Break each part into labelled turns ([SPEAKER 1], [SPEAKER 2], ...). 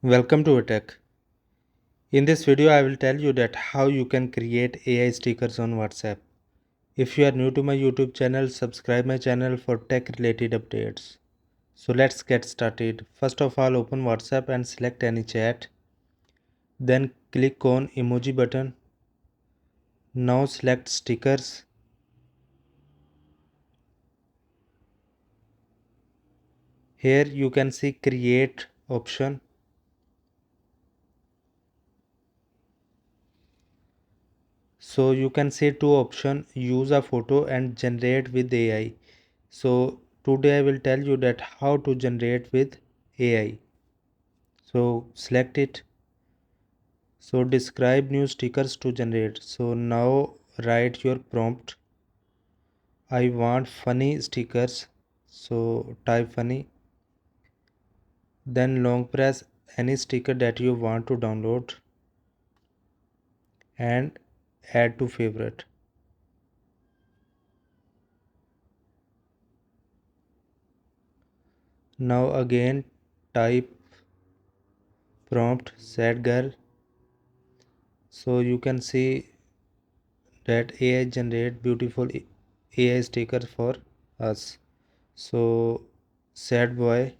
[SPEAKER 1] Welcome to Tech. In this video I will tell you that how you can create AI stickers on WhatsApp. If you are new to my YouTube channel, subscribe my channel for tech related updates. So let's get started. First of all, open WhatsApp and select any chat. Then click on emoji button. Now select stickers. Here you can see create option. So you can see two options, use a photo and generate with AI. So today I will tell you that how to generate with AI. So select it. So describe new stickers to generate. So now write your prompt. I want funny stickers. So type funny. Then long press any sticker that you want to download and add to favorite. Now again type prompt sad girl. So you can see that AI generate beautiful AI stickers for us. So sad boy,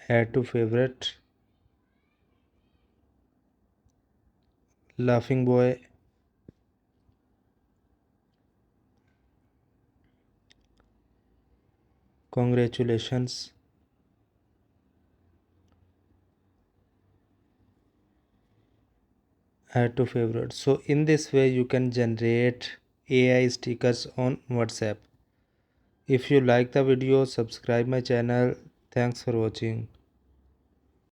[SPEAKER 1] add to favorite. Laughing boy, congratulations. Add to favorite. So in this way you can generate AI stickers on WhatsApp. If you like the video, subscribe my channel. Thanks for watching.